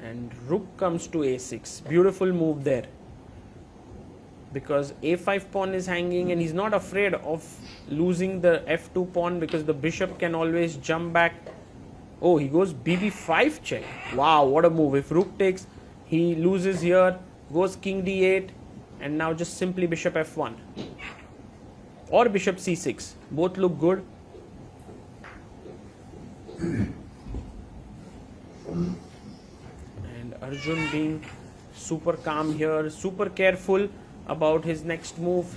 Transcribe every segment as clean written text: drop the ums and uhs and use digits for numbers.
And rook comes to a6. Beautiful move there. Because a5 pawn is hanging and he's not afraid of losing the f2 pawn because the bishop can always jump back. Oh, he goes bb5 check. Wow, what a move. If rook takes, he loses here, goes king d8, and now just simply bishop f1. Or bishop c6. Both look good. And Arjun being super calm here, super careful about his next move.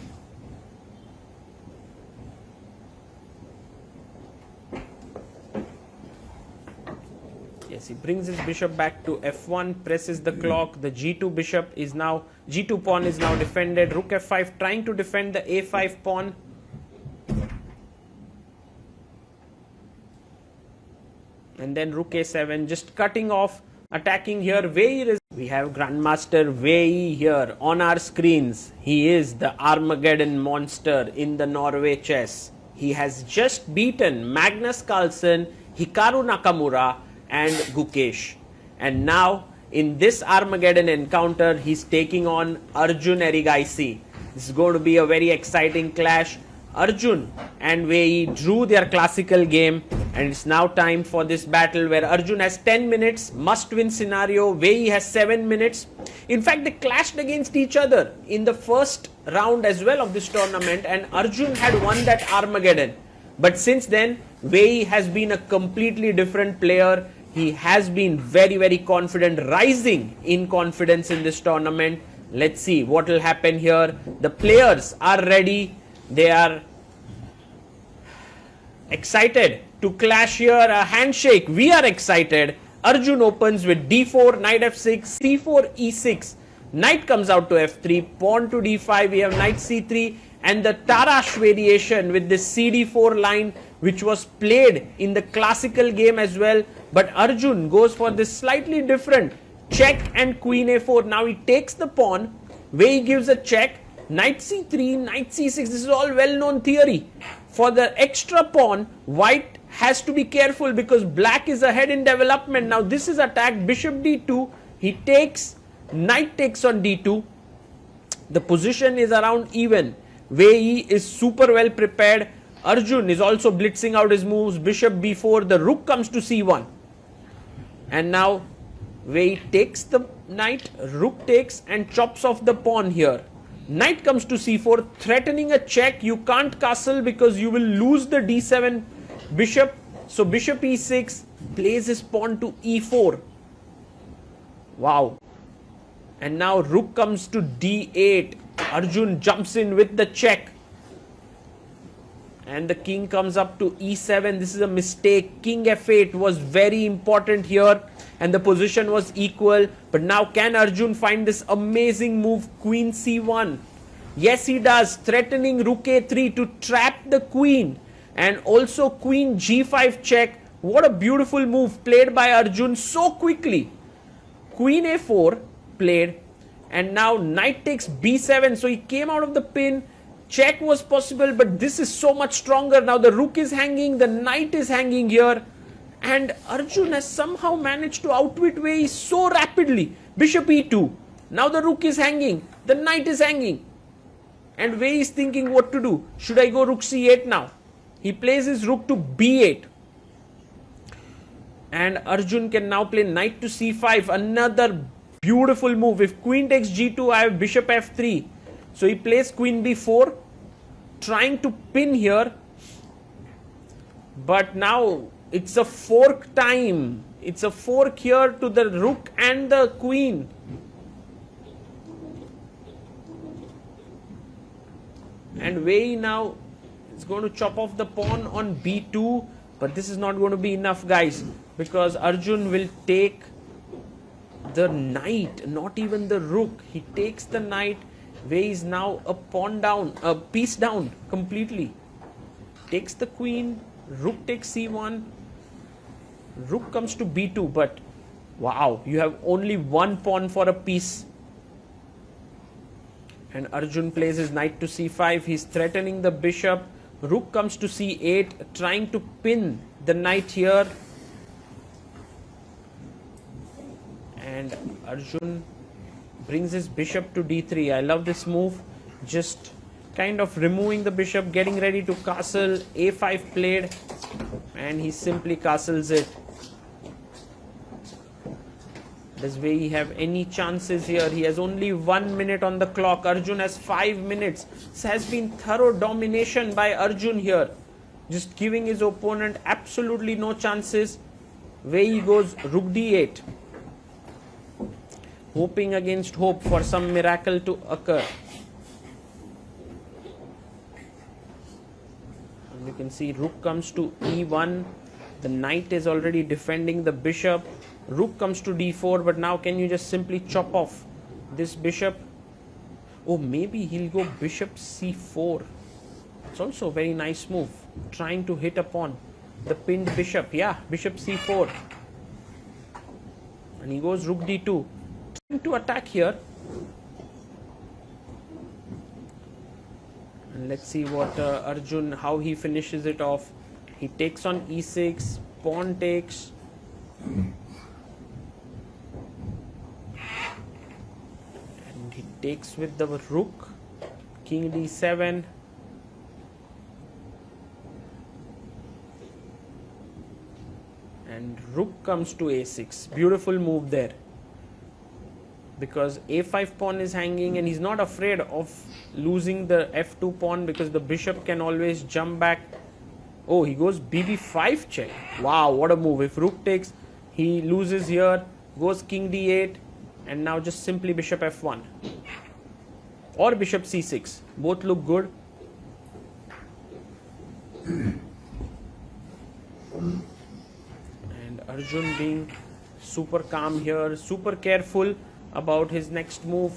Yes, he brings his bishop back to f1, presses the clock. The g2 bishop is now, g2 pawn is now defended. Rook f5 trying to defend the a5 pawn. And then rook a7, just cutting off, attacking here. Wei Yi, we have Grandmaster Wei Yi here on our screens. He is the Armageddon monster in the Norway chess. He has just beaten Magnus Carlsen, Hikaru Nakamura and Gukesh. And now in this Armageddon encounter, he's taking on Arjun Erigaisi. This is going to be a very exciting clash. Arjun and Wei Yi drew their classical game, and it's now time for this battle where Arjun has 10 minutes, must-win scenario. Wei Yi has 7 minutes. In fact, they clashed against each other in the first round as well of this tournament, and Arjun had won that Armageddon. But since then, Wei Yi has been a completely different player. He has been very, very confident, rising in confidence in this tournament. Let's see what will happen here. The players are ready. They are excited to clash here. A handshake. We are excited. Arjun opens with d4, knight f6, c4, e6. Knight comes out to f3, pawn to d5. We have knight c3 and the Tarash variation with this cd4 line, which was played in the classical game as well. But Arjun goes for this slightly different check and queen a4. Now he takes the pawn. Wei Yi gives a check. Knight c3, knight c6, this is all well-known theory. For the extra pawn, white has to be careful because black is ahead in development. Now this is attacked, bishop d2, he takes, knight takes on d2. The position is around even. Wei Yi is super well prepared. Arjun is also blitzing out his moves, bishop b4, the rook comes to c1. And now Wei Yi takes the knight, rook takes and chops off the pawn here. Knight comes to c4, threatening a check. You can't castle because you will lose the d7 bishop. So bishop e6, plays his pawn to e4. Wow. And now rook comes to d8. Arjun jumps in with the check. And the king comes up to e7. This is a mistake. King f8 was very important here. And the position was equal. But now can Arjun find this amazing move, queen c1? Yes, he does. Threatening rook a3 to trap the queen. And also queen g5 check. What a beautiful move played by Arjun so quickly. Queen a4 played. And now knight takes b7. So he came out of the pin. Check was possible, but this is so much stronger. Now the rook is hanging. The knight is hanging here. And Arjun has somehow managed to outwit Wei Yi so rapidly. Bishop e2. Now the rook is hanging. The knight is hanging. And Wei Yi is thinking what to do. Should I go rook c8 now? He plays his rook to b8. And Arjun can now play knight to c5. Another beautiful move. If queen takes g2, I have bishop f3. So he plays queen b4. Trying to pin here. But now it's a fork time. It's a fork here to the rook and the queen. And Wei Yi now is going to chop off the pawn on b2. But this is not going to be enough, guys. Because Arjun will take the knight, not even the rook. He takes the knight. Wei Yi is now a pawn down, a piece down completely. Takes the queen. Rook takes c1. Rook comes to b2, but wow, you have only one pawn for a piece. And Arjun plays his knight to c5. He's threatening the bishop. Rook comes to c8, trying to pin the knight here. and Arjun brings his bishop to d3. I love this move, just kind of removing the bishop, getting ready to castle. a5 played, and he simply castles it. Does Wei Yi have any chances here? He has only 1 minute on the clock. Arjun has 5 minutes. This has been thorough domination by Arjun here, just giving his opponent absolutely no chances. Wei Yi goes rook d8, hoping against hope for some miracle to occur. And you can see rook comes to e1. The knight is already defending the bishop. Rook comes to d4, but now can you just simply chop off this bishop? Oh, maybe he'll go bishop c4. It's also a very nice move, trying to hit upon the pinned bishop. Yeah, bishop c4. And he goes rook d2, trying to attack here. And let's see what Arjun, how he finishes it off. He takes on e6, pawn takes. And he takes with the rook, king d7. And rook comes to a6. Beautiful move there, because a5 pawn is hanging and he's not afraid of losing the f2 pawn because the bishop can always jump back. Oh, he goes bb5 check. Wow, what a move. If rook takes, he loses here, goes king d8, and now just simply bishop f1 or bishop c6. Both look good. And Arjun being super calm here, super careful about his next move.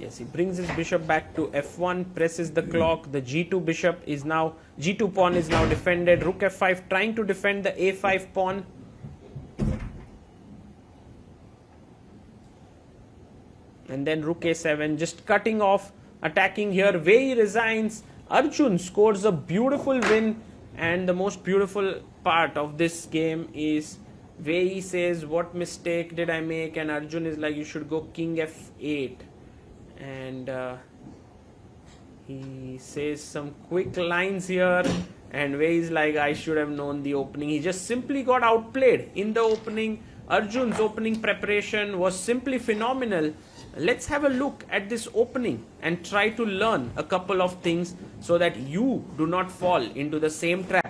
Yes, he brings his bishop back to f1, presses the clock. The g2 bishop is now, g2 pawn is now defended. Rook f5, trying to defend the a5 pawn. And then rook a7, just cutting off, attacking here. Wei Yi resigns. Arjun scores a beautiful win. And the most beautiful part of this game is Wei Yi says, what mistake did I make? And Arjun is like, you should go king f8. And he says some quick lines here. And Wei Yi is like, I should have known the opening. He just simply got outplayed in the opening. Arjun's opening preparation was simply phenomenal. Let's have a look at this opening and try to learn a couple of things so that you do not fall into the same trap.